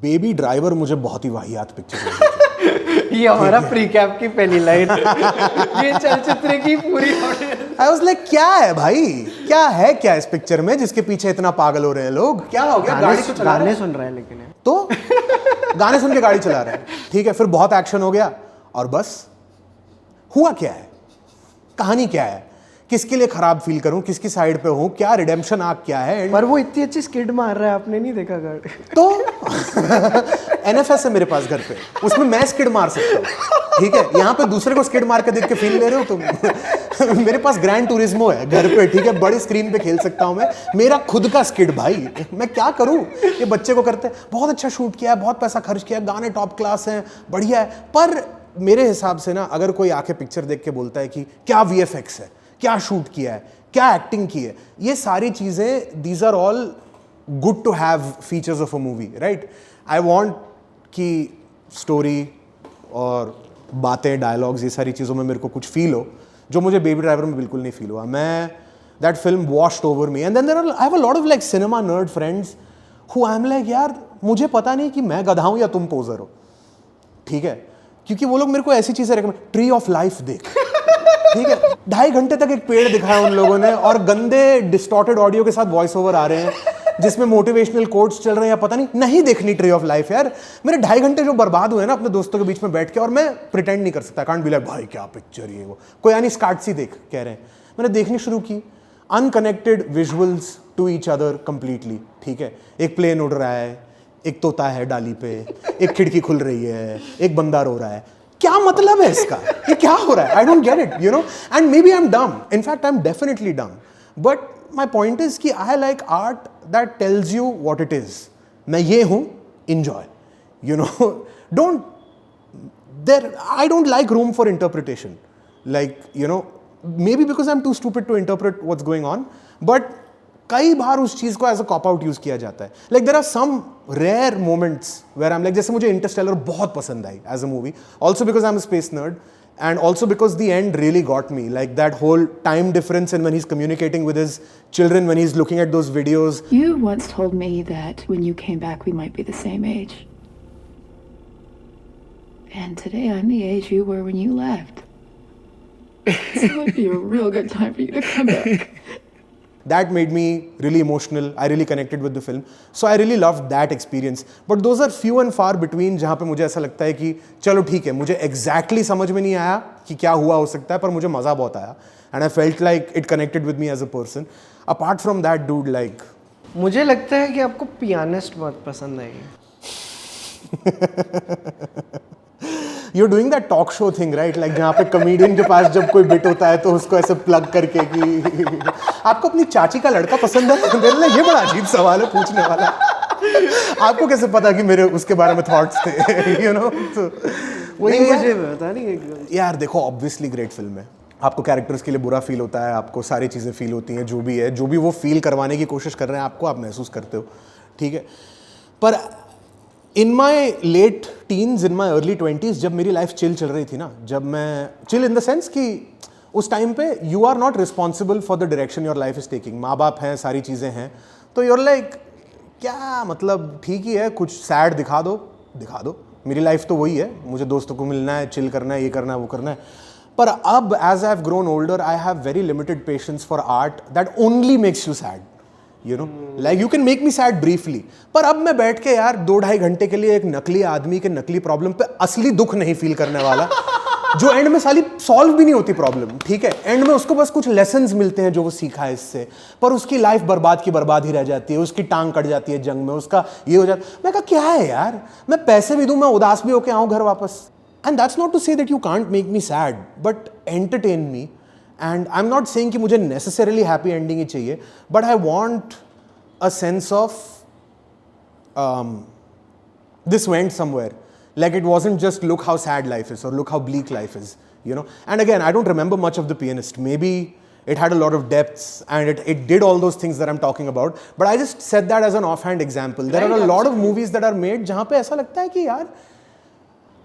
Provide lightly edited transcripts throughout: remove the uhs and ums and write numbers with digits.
Baby driver मुझे बहुत ही वाहियात पिक्चर लगी। ये हमारा प्री कैप की पहली लाइन ये चलचित्र की पूरी आई वाज लाइक क्या है भाई, क्या इस पिक्चर में जिसके पीछे इतना पागल हो रहे हैं लोग? क्या हो गया? गाड़ी तो चला रहे गाने हैं। सुन रहा है लेकिन है। तो गाने सुन के गाड़ी चला रहे हैं, ठीक है, फिर बहुत एक्शन हो गया और बस हुआ क्या है, कहानी क्या है, किसके लिए खराब फील करूं, किसकी साइड पे हूं, क्या रिडेम्पशन आर्क क्या है? पर वो इतनी अच्छी स्किड मार रहा है, आपने नहीं देखा गाड़ी? तो एनएफएस है मेरे पास घर पे, उसमें मैं स्किड मार सकता हूँ, ठीक है। यहाँ पे दूसरे को स्किड मार के देख के फील ले रहे हो तुम? मेरे पास ग्रैंड टूरिज्मो है घर पे, ठीक है, बड़ी स्क्रीन पे खेल सकता हूँ मैं, मेरा खुद का स्किड भाई, मैं क्या करूँ? ये बच्चे को करते हैं, बहुत अच्छा शूट किया है, बहुत पैसा खर्च किया, गाने टॉप क्लास हैं, बढ़िया है। पर मेरे हिसाब से ना, अगर कोई आके पिक्चर देख के बोलता है कि क्या वीएफएक्स है, क्या शूट किया है, क्या एक्टिंग की है, ये सारी चीजें, these are all good to have features of a movie, right? I want कि स्टोरी और बातें, डायलॉग्स, ये सारी चीज़ों में मेरे को कुछ फील हो, जो मुझे बेबी ड्राइवर में बिल्कुल नहीं फील हुआ। मैं that film washed over me and then there I have a lot of like cinema nerd friends who I am like यार मुझे पता नहीं कि मैं गधा हूँ या तुम पोजर हो, ठीक है, क्योंकि वो लोग मेरे को ऐसी चीज़ें रेकमेंड, ट्री ऑफ लाइफ देख, ठीक है, 2.5 घंटे तक एक पेड़ दिखाया उन लोगों ने और गंदे डिस्टॉर्टेड ऑडियो के साथ वॉइस ओवर आ रहे हैं जिसमें मोटिवेशनल कोट्स चल रहे हैं या पता नहीं देखनी ट्री ऑफ लाइफ यार। मेरे 2.5 घंटे जो बर्बाद हुए ना अपने दोस्तों के बीच में बैठ के, और मैं प्रिटेंड नहीं कर सकता, कांट बी लाइक भाई क्या पिक्चर ये वो, कोई यानी स्कार्टसी देख कह रहे हैं, मैंने देखनी शुरू की, unconnected visuals to each other completely, ठीक है, एक प्लेन उड़ रहा है, एक तोता है डाली पे, एक खिड़की खुल रही है, एक बंदा रो रहा है, क्या मतलब है इसका, ये क्या हो रहा है? I don't get it, you know, and maybe I am dumb, in fact I am definitely dumb, but my point is कि I like art that tells you what it is, मैं ये हूं, enjoy, you know, I don't like room for interpretation, like, you know, maybe because I'm too stupid to interpret what's going on, but कई बार उस चीज को as a cop out use किया जाता है, like there are some rare moments where I am like, जैसे मुझे Interstellar बहुत पसंद आई as a movie, also because I am a space nerd and also because the end really got me, like that whole time difference and when he's communicating with his children, when he's looking at those videos. You once told me that when you came back we might be the same age. And today I'm the age you were when you left. So it might be a real good time for you to come back. That made me really emotional. I really connected with the film. So I really loved that experience. But those are few and far between जहाँ पे मुझे ऐसा लगता है कि चलो ठीक है, मुझे exactly समझ में नहीं आया कि क्या हुआ हो सकता है, पर मुझे मज़ा बहुत आया. And I felt like it connected with me as a person. Apart from that, dude, like... मुझे लगता है कि आपको पियानिस्ट बहुत पसंद आई. You're doing that talk show thing, right? Like जहाँ पे कॉमेडियन के पास जब कोई बिट होता है तो उसको ऐसे प्लग करके कि आपको अपनी चाची का लड़का पसंद है? मेरे लिए ये बड़ा अजीब सवाल है पूछने वाला. आपको कैसे पता कि मेरे उसके बारे में थॉट्स थे, you know? तो वही मुझे पता नहीं एकदम. यार देखो, ऑब्वियसली ग्रेट फिल्म है. आपको कैरेक्टर्स के लिए बुरा फील होता है, आपको सारी चीज़ें फील होती हैं, जो भी है, जो भी वो फील करवाने की कोशिश कर रहे हैं आपको, आप महसूस करते हो, ठीक है. पर in my late teens, in my early 20s, जब मेरी लाइफ चिल चल रही थी ना, जब मैं चिल इन द सेंस कि उस टाइम पे you are not responsible for the direction your life is taking, माँ बाप हैं, सारी चीज़ें हैं, तो यूर लाइक क्या मतलब, ठीक ही है, कुछ सैड दिखा दो, मेरी लाइफ तो वही है, मुझे दोस्तों को मिलना है, चिल करना है, ये करना है, वो करना है. पर अब as I have grown older, I have very limited patience for art that only makes you sad, you know, like you can make me sad briefly. पर अब मैं बैठ के यार 2-2.5 घंटे के लिए एक नकली आदमी के नकली प्रॉब्लम पे असली दुख नहीं फील करने वाला, जो एंड में साली सॉल्व भी नहीं होती प्रॉब्लम, ठीक है, एंड में उसको बस कुछ लेसन्स मिलते हैं जो वो सीखा है इससे, पर उसकी लाइफ बर्बाद की बर्बाद ही रह जाती है, उसकी टांग कट जाती है जंग में, उसका ये हो जाता. मैं कहा क्या है यार, मैं पैसे भी दूं, मैं उदास भी होके आऊं घर वापस. And that's not to say that you can't make me sad, but entertain me. And I am not saying कि मुझे नेसेसरली हैप्पी एंडिंग ही चाहिए, but I want a sense of this went somewhere, like it wasn't just look how sad life is or look how bleak life is, you know. And again, I don't remember much of The Pianist. Maybe it had a lot of depths and it did all those things that I'm talking about, but I just said that as an offhand example. There are a lot of movies that are made जहाँ पे ऐसा लगता है कि यार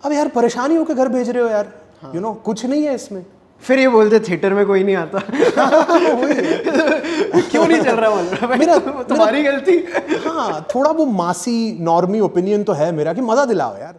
अब यार परेशानी होकर घर भेज रहे हो यार, you know, कुछ नहीं है इसमें, फिर ये बोलते थिएटर में कोई नहीं आता। क्यों नहीं चल रहा बोल रहा भाई, तुम्हारी गलती। हाँ, थोड़ा वो मासी नॉर्मी ओपिनियन तो है मेरा कि मजा दिलाओ यार।